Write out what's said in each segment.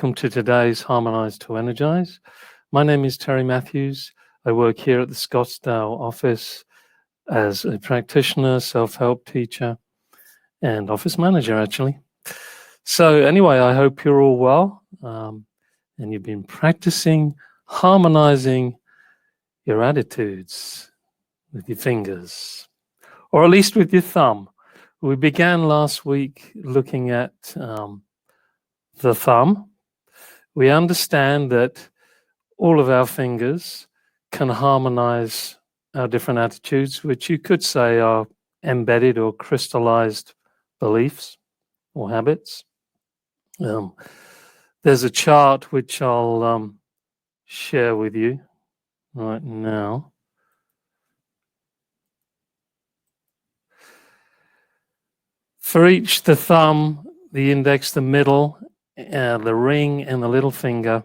Welcome to today's Harmonize to Energize. My name is Terry Matthews. I work here at the Scottsdale office as a practitioner, self-help teacher, and office manager, actually. So anyway, I hope you're all well, and you've been practicing harmonizing your attitudes with your fingers, or at least with your thumb. We began last week looking at the thumb. We understand that all of our fingers can harmonize our different attitudes, which you could say are embedded or crystallized beliefs or habits. There's a chart which I'll share with you right now. For each, the thumb, the index, the middle, the ring, and the little finger,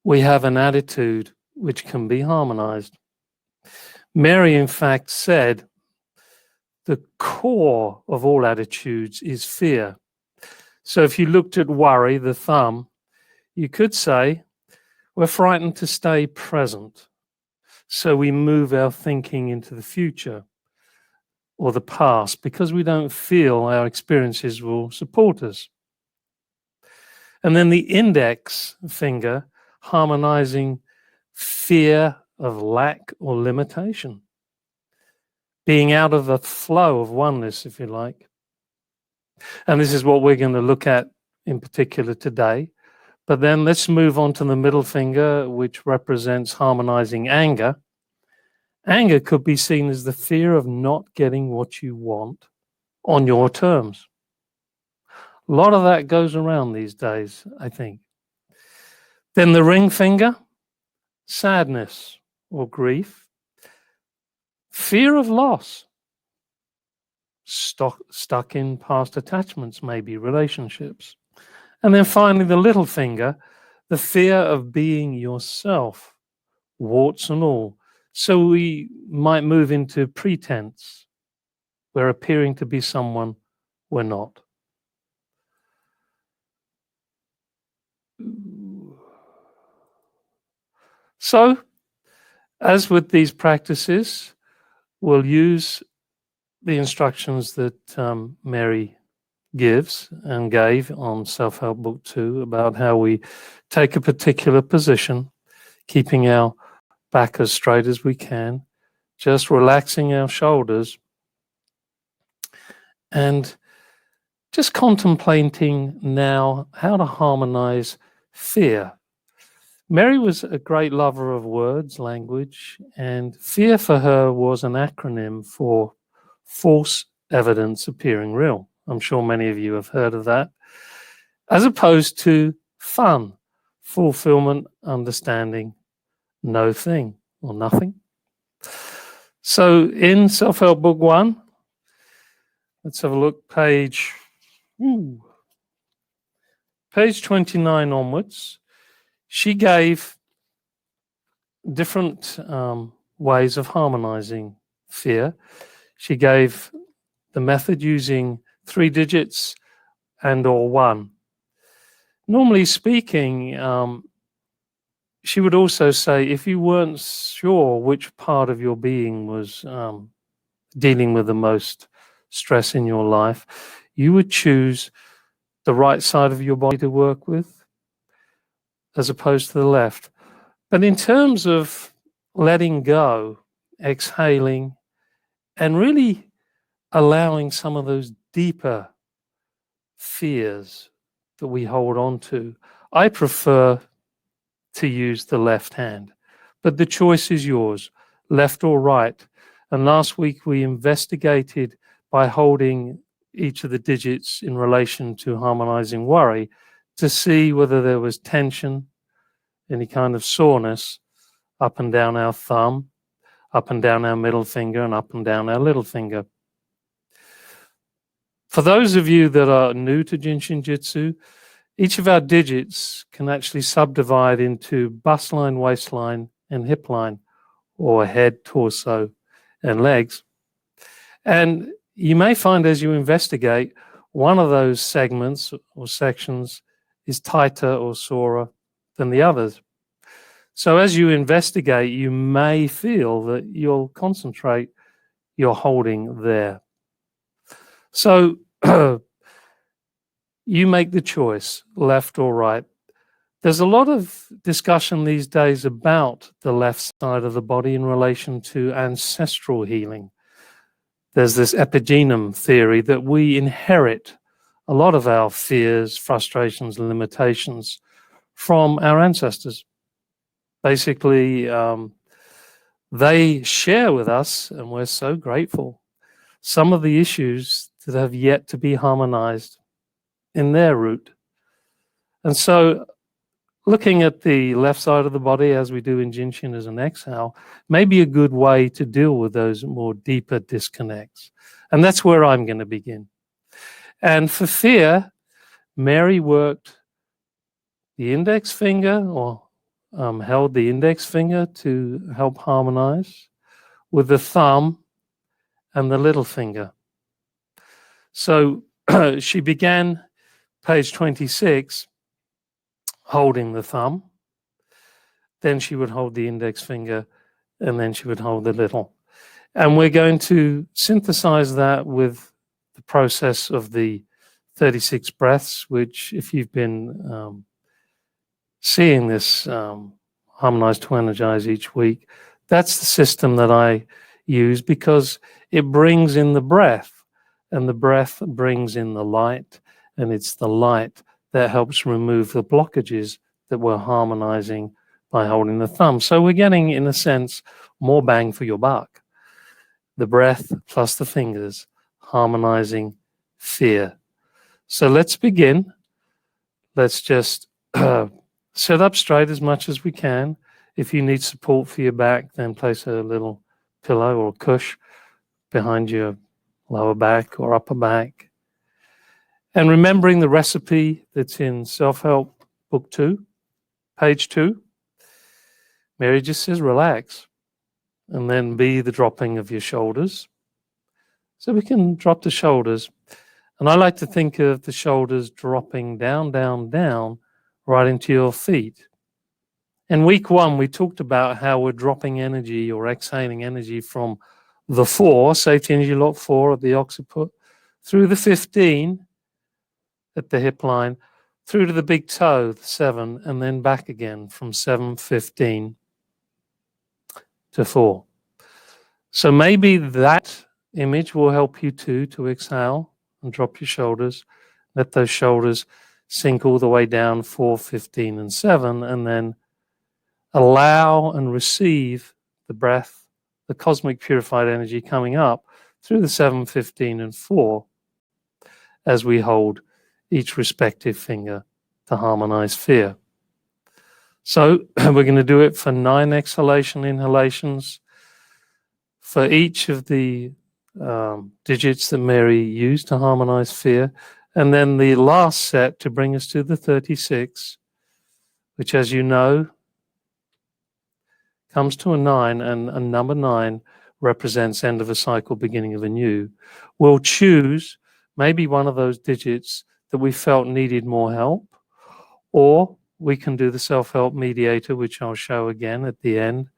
we have an attitude which can be harmonized. Mary, in fact, said the core of all attitudes is fear. So if you looked at worry, the thumb, you could say we're frightened to stay present. So we move our thinking into the future or the past because we don't feel our experiences will support us. And then the index finger, harmonizing fear of lack or limitation, being out of the flow of oneness, if you like. And this is what we're going to look at in particular today. But then let's move on to the middle finger, which represents harmonizing anger. Anger could be seen as the fear of not getting what you want on your terms. A lot of that goes around these days, I think. Then the ring finger, sadness or grief, fear of loss, stuck in past attachments, maybe relationships. And then finally, the little finger, the fear of being yourself, warts and all. So we might move into pretense. We're appearing to be someone we're not. So, as with these practices, we'll use the instructions that Mary gives and gave on Self-Help Book 2 about how we take a particular position, keeping our back as straight as we can, just relaxing our shoulders, and just contemplating now how to harmonize fear. Mary was a great lover of words, language, and fear for her was an acronym for false evidence appearing real. I'm sure many of you have heard of that. As opposed to fun, fulfillment, understanding, no thing or nothing. So in Self-Help Book 1, let's have a look, page 29 onwards, she gave different ways of harmonizing fear. She gave the method using 3 digits and or 1. Normally speaking, she would also say if you weren't sure which part of your being was dealing with the most stress in your life, you would choose the right side of your body to work with as opposed to the left. But in terms of letting go, exhaling, and really allowing some of those deeper fears that we hold on to, I prefer to use the left hand. But the choice is yours, left or right. And last week we investigated by holding each of the digits in relation to harmonizing worry to see whether there was tension, any kind of soreness up and down our thumb, up and down our middle finger, and up and down our little finger. For those of you that are new to Jin Shin Jyutsu, each of our digits can actually subdivide into bust line, waistline, and hip line, or head, torso, and legs. And you may find as you investigate, one of those segments or sections is tighter or sorer than the others. So as you investigate, you may feel that you'll concentrate your holding there. So you make the choice, left or right. There's a lot of discussion these days about the left side of the body in relation to ancestral healing. There's this epigenome theory that we inherit a lot of our fears, frustrations, and limitations from our ancestors. Basically, they share with us, and we're so grateful, some of the issues that have yet to be harmonized in their root. And so looking at the left side of the body, as we do in Jin Shin as an exhale, may be a good way to deal with those more deeper disconnects. And that's where I'm going to begin. And for fear, Mary worked the index finger, or held the index finger to help harmonize, with the thumb and the little finger. So she began page 26 holding the thumb, then she would hold the index finger, and then she would hold the little. And we're going to synthesize that with the process of the 36 breaths, which, if you've been seeing this Harmonize to Energize each week, that's the system that I use because it brings in the breath, and the breath brings in the light, and it's the light that helps remove the blockages that we're harmonizing by holding the thumb. So we're getting, in a sense, more bang for your buck. The breath plus the fingers, harmonizing fear. So let's begin. Let's just sit up straight as much as we can. If you need support for your back, then place a little pillow or cush behind your lower back or upper back. And remembering the recipe that's in Self-Help Book 2, page 2, Mary just says relax, and then be the dropping of your shoulders. So we can drop the shoulders. And I like to think of the shoulders dropping down, down, down, right into your feet. In week 1, we talked about how we're dropping energy or exhaling energy from the 4, safety energy lock 4 at the occiput, through the 15 at the hip line, through to the big toe, the 7, and then back again from 7, 15 to 4. So maybe that image will help you too, to exhale and drop your shoulders. Let those shoulders sink all the way down 4, 15, and 7, and then allow and receive the breath, the cosmic purified energy coming up through the 7, 15, and 4 as we hold each respective finger to harmonize fear. So we're going to do it for 9 exhalation inhalations for each of the digits that Mary used to harmonize fear, and then the last set to bring us to the 36, which, as you know, comes to a 9, and a number 9 represents end of a cycle, beginning of a new. We'll choose maybe one of those digits that we felt needed more help, or we can do the self-help mediator, which I'll show again at the end,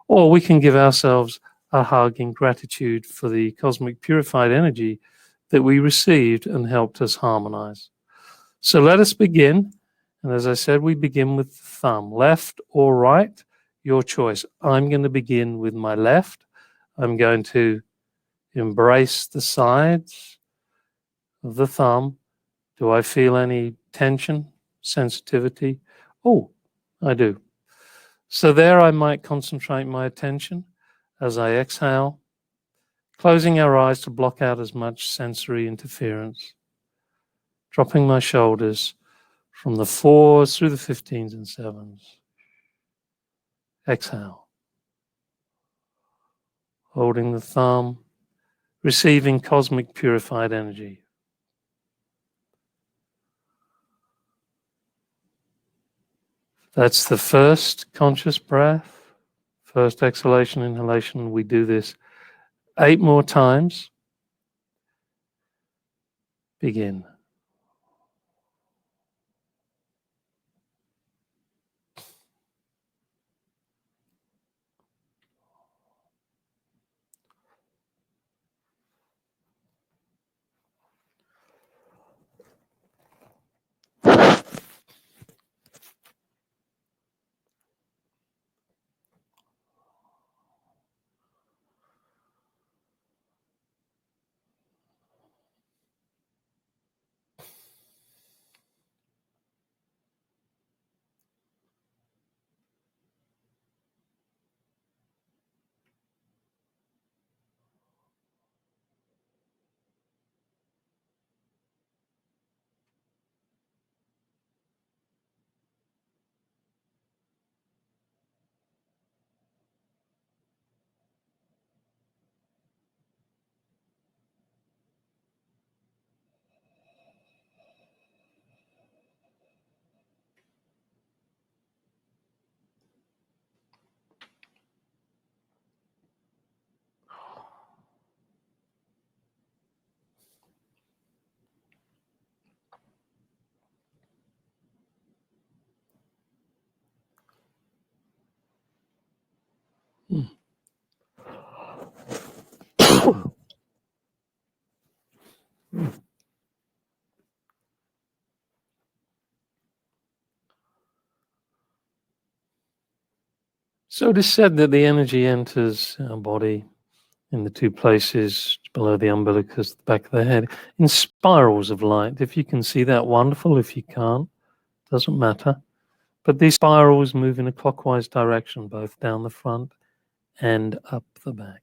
or we can give ourselves a hug in gratitude for the cosmic purified energy that we received and helped us harmonize. So let us begin. And as I said, we begin with the thumb, left or right, your choice. I'm going to begin with my left. I'm going to embrace the sides of the thumb. Do I feel any tension, sensitivity? Oh, I do. So there I might concentrate my attention as I exhale, closing our eyes to block out as much sensory interference, dropping my shoulders from the 4s through the 15s and 7s. Exhale. Holding the thumb, receiving cosmic purified energy. That's the first conscious breath, first exhalation, inhalation. We do this 8 more times. begin. So it is said that the energy enters our body in the two places below the umbilicus, the back of the head, in spirals of light. If you can see that, wonderful. If you can't, doesn't matter. But these spirals move in a clockwise direction, both down the front and up the back.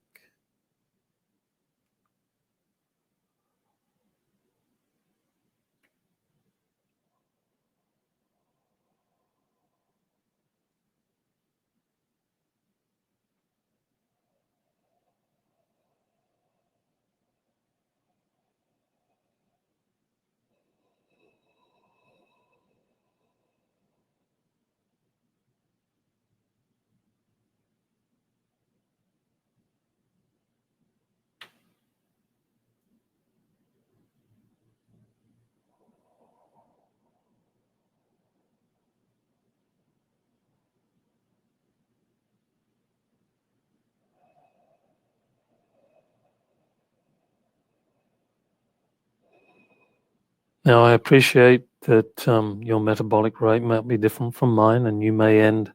Now, I appreciate that your metabolic rate might be different from mine, and you may end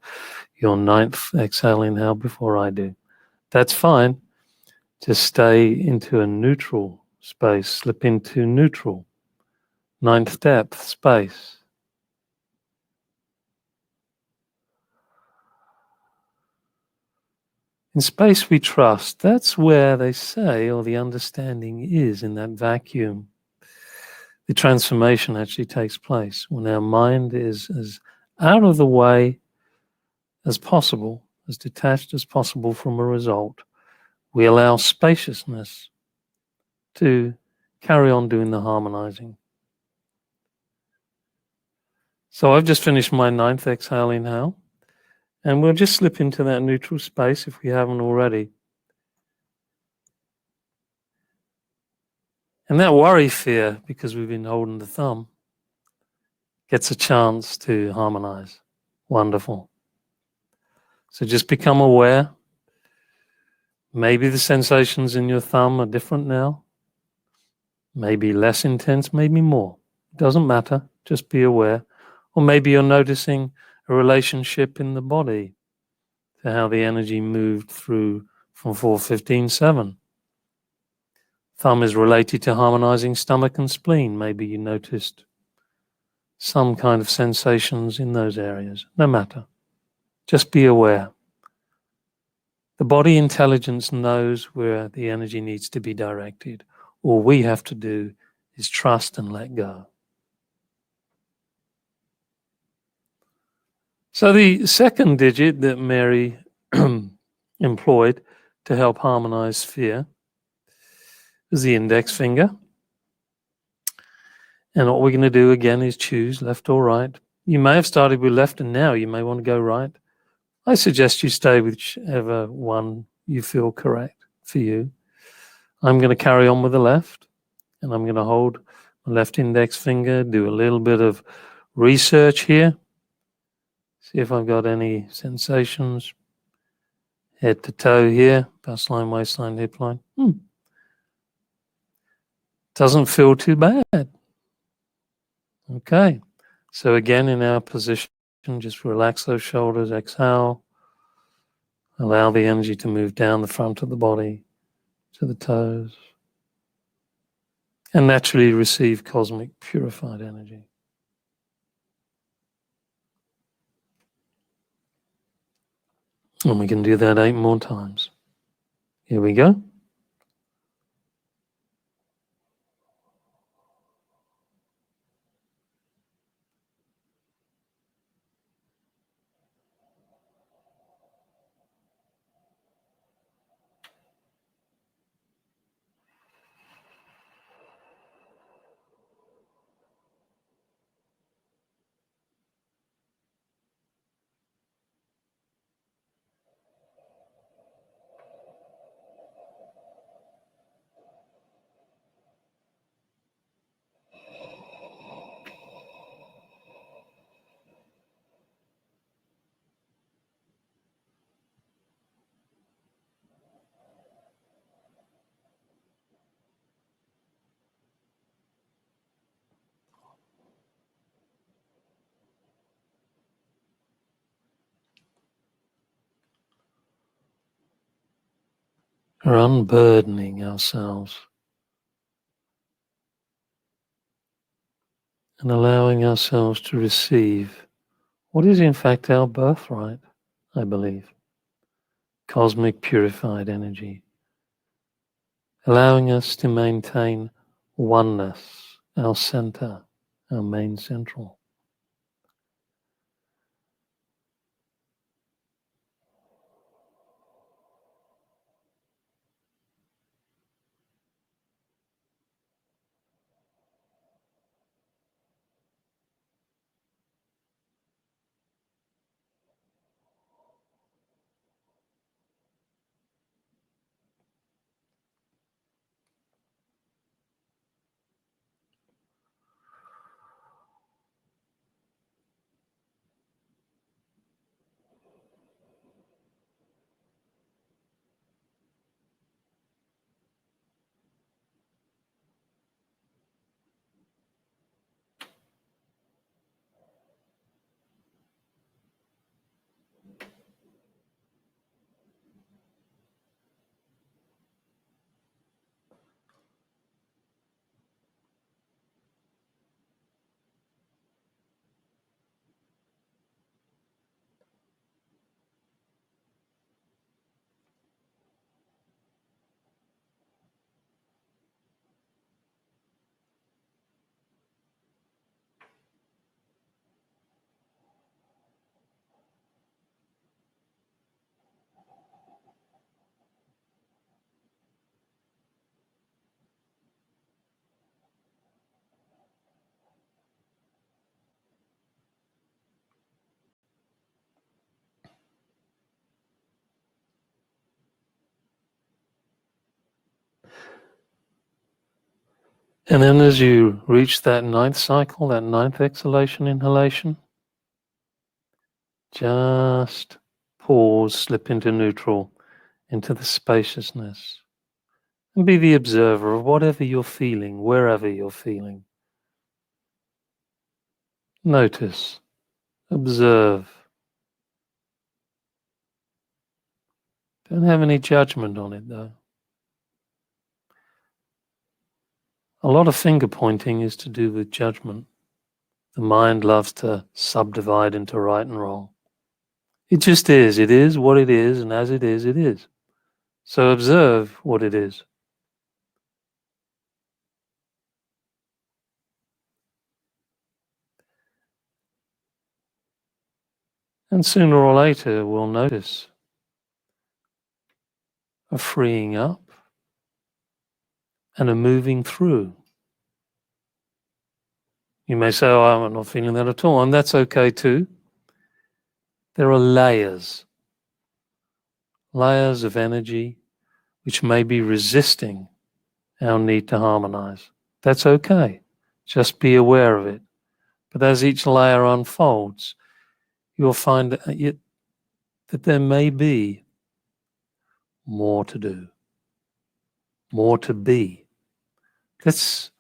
your 9th exhale inhale before I do. That's fine. Just stay into a neutral space, slip into neutral, 9th depth space. In space we trust, that's where they say, or the understanding is, in that vacuum, the transformation actually takes place when our mind is as out of the way as possible, as detached as possible from a result. We allow spaciousness to carry on doing the harmonizing. So I've just finished my 9th exhale inhale, and we'll just slip into that neutral space if we haven't already. And that worry fear, because we've been holding the thumb, gets a chance to harmonize. Wonderful. So just become aware. Maybe the sensations in your thumb are different now. Maybe less intense, maybe more. It doesn't matter. Just be aware. Or maybe you're noticing a relationship in the body to how the energy moved through from 4:15:7. Thumb is related to harmonizing stomach and spleen. Maybe you noticed some kind of sensations in those areas. No matter. Just be aware. The body intelligence knows where the energy needs to be directed. All we have to do is trust and let go. So the second digit that Mary employed to help harmonize fear is the index finger. And what we're going to do again is choose left or right. You may have started with left and now you may want to go right. I suggest you stay with whichever one you feel correct for you. I'm going to carry on with the left, and I'm going to hold left index finger, do a little bit of research here. See if I've got any sensations. Head to toe here, bust line, waistline, hip line. Doesn't feel too bad. Okay, so again in our position, just relax those shoulders, exhale. Allow the energy to move down the front of the body to the toes. And naturally receive cosmic purified energy. And we can do that 8 more times. Here we go. We're unburdening ourselves and allowing ourselves to receive what is in fact our birthright, I believe. Cosmic purified energy. Allowing us to maintain oneness, our center, our main central. And then as you reach that 9th cycle, that 9th exhalation, inhalation, just pause, slip into neutral, into the spaciousness, and be the observer of whatever you're feeling, wherever you're feeling. Notice, observe. Don't have any judgment on it though. A lot of finger pointing is to do with judgment. The mind loves to subdivide into right and wrong. It just is. It is what it is, and as it is, it is. So observe what it is. And sooner or later, we'll notice a freeing up and a moving through. You may say, oh, I'm not feeling that at all, and that's okay too. There are layers of energy which may be resisting our need to harmonize. That's okay. Just be aware of it. But as each layer unfolds, you'll find that there may be more to do, more to be. Let's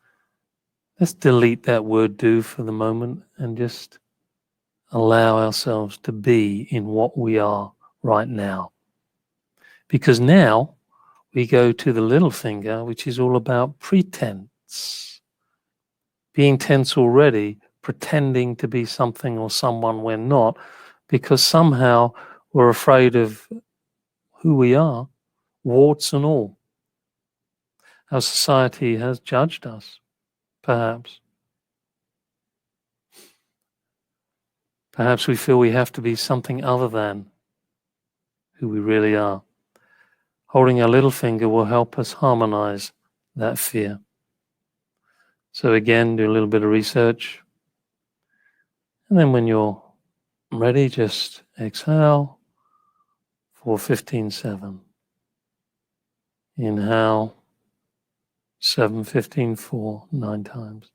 delete that word do for the moment and just allow ourselves to be in what we are right now. Because now we go to the little finger, which is all about pretense. Being tense already, pretending to be something or someone we're not, because somehow we're afraid of who we are, warts and all. Our society has judged us, perhaps. Perhaps we feel we have to be something other than who we really are. Holding our little finger will help us harmonize that fear. So again, do a little bit of research. And then when you're ready, just exhale for 15-7. Inhale, 7-15-4, 9 times.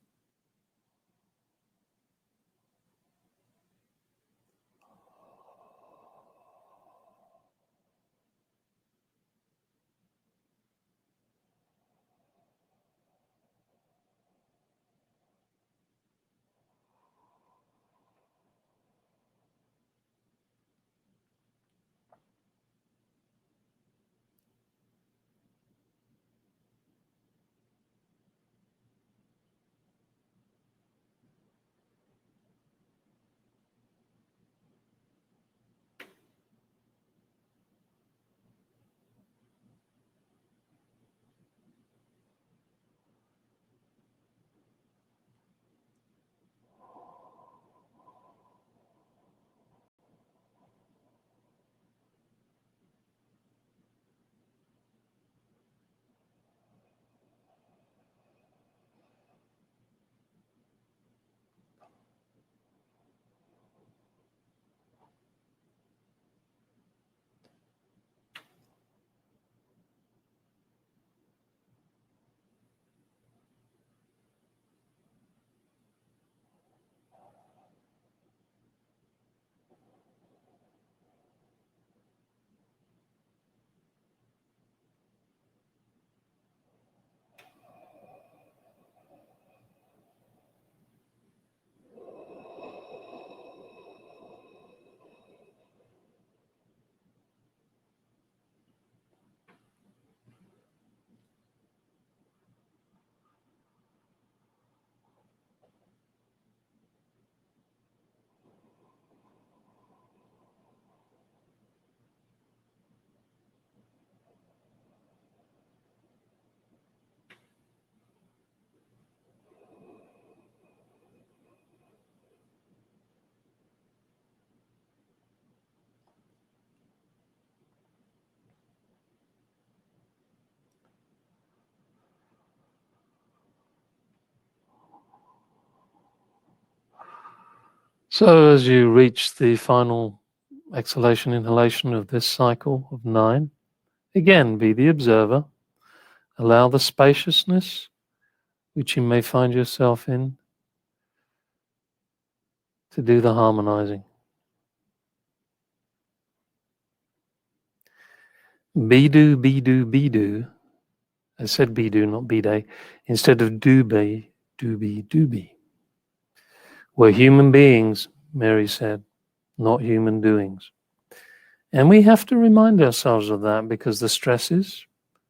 So as you reach the final exhalation, inhalation of this cycle of 9, again, be the observer. Allow the spaciousness which you may find yourself in to do the harmonizing. Be do, be do, be do. I said be do, not be day. Instead of do be, do be, do be. We're human beings, Mary said, not human doings. And we have to remind ourselves of that because the stresses,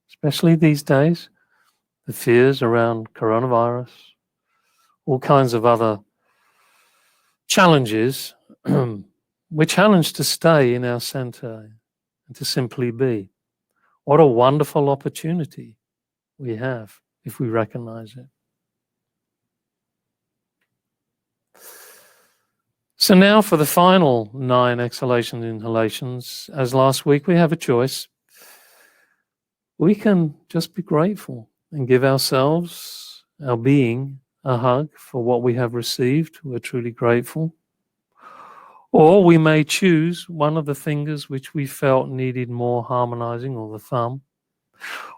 especially these days, the fears around coronavirus, all kinds of other challenges, we're challenged to stay in our center and to simply be. What a wonderful opportunity we have if we recognize it. So now for the final 9 exhalations, inhalations. As last week, we have a choice. We can just be grateful and give ourselves, our being, a hug for what we have received. We're truly grateful. Or we may choose one of the fingers which we felt needed more harmonizing, or the thumb.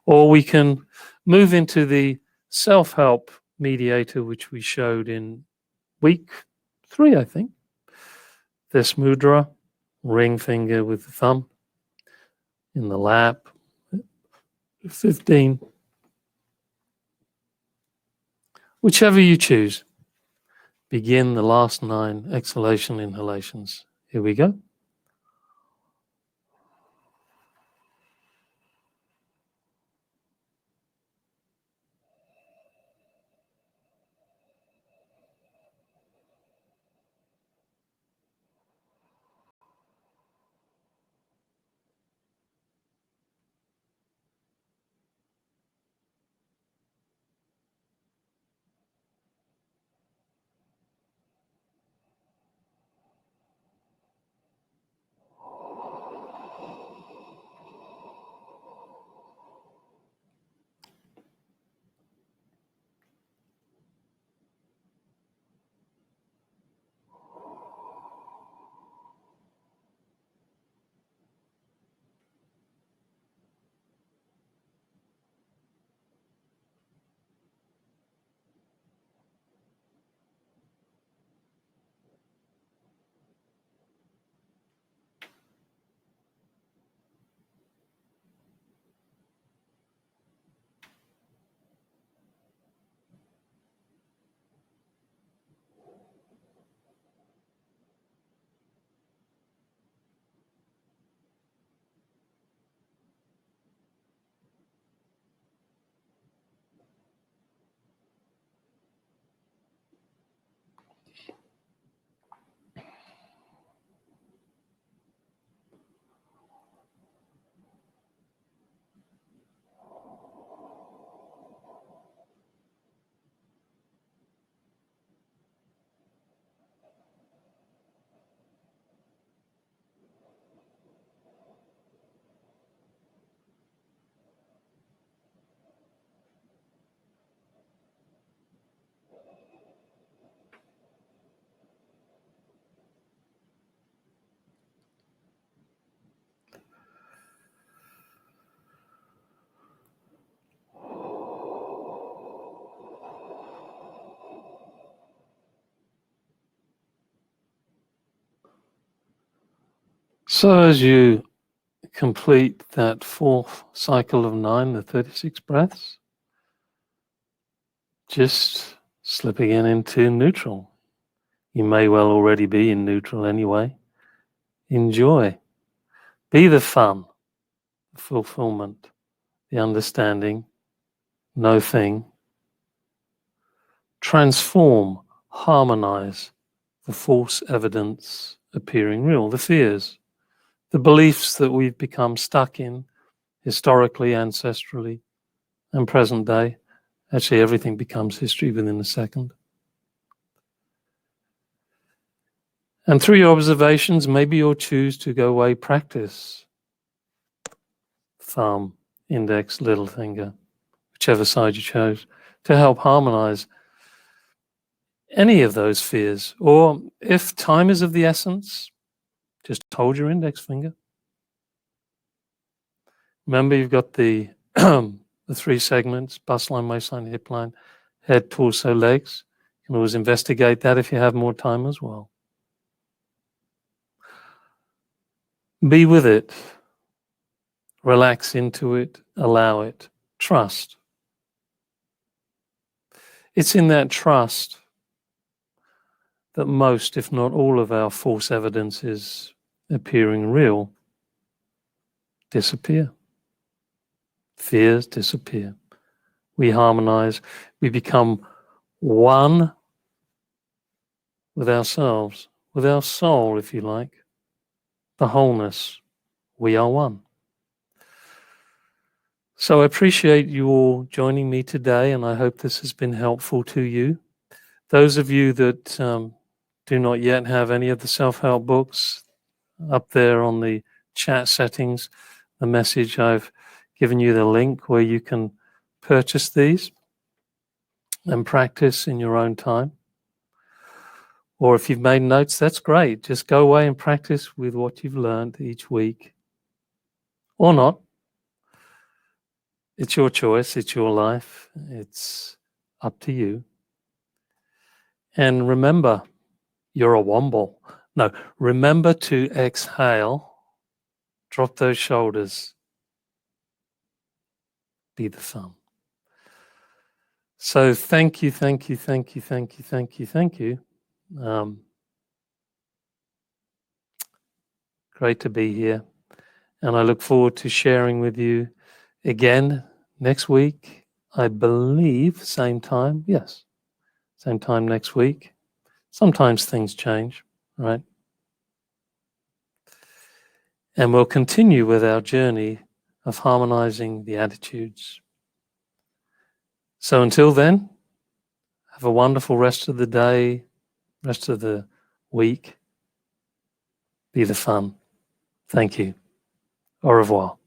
Or we can move into the self-help mediator, which we showed in week 3, I think. This mudra, ring finger with the thumb in the lap. 15. Whichever you choose. Begin the last 9 exhalation inhalations. Here we go. So as you complete that 4th cycle of 9, the 36 breaths, just slip again into neutral. You may well already be in neutral anyway. Enjoy. Be the fun, the fulfillment, the understanding, no thing. Transform, harmonize the false evidence appearing real, the fears, the beliefs that we've become stuck in historically, ancestrally, and present day. Actually, everything becomes history within a second. And through your observations, maybe you'll choose to go away, practice thumb, index, little finger, whichever side you chose, to help harmonize any of those fears. Or if time is of the essence, just hold your index finger. Remember, you've got the the 3 segments: bust line, waistline, hip line, head, torso, legs. You can always investigate that if you have more time as well. Be with it. Relax into it. Allow it. Trust. It's in that trust that most, if not all, of our false evidences appearing real disappear. Fears disappear. We harmonize. We become one with ourselves, with our soul, if you like, the wholeness. We are one. So I appreciate you all joining me today, and I hope this has been helpful to you. Those of you that do not yet have any of the self-help books, up there on the chat settings, the message, I've given you the link where you can purchase these and practice in your own time. Or if you've made notes, that's great. Just go away and practice with what you've learned each week. Or not. It's your choice. It's your life. It's up to you. And remember, you're a womble. No, remember to exhale, drop those shoulders, be the thumb. So thank you, thank you, thank you, thank you, thank you, thank you. Great to be here. And I look forward to sharing with you again next week. I believe same time. Yes, same time next week. Sometimes things change, right? And we'll continue with our journey of harmonizing the attitudes. So until then, have a wonderful rest of the day, rest of the week. Be the fun. Thank you. Au revoir.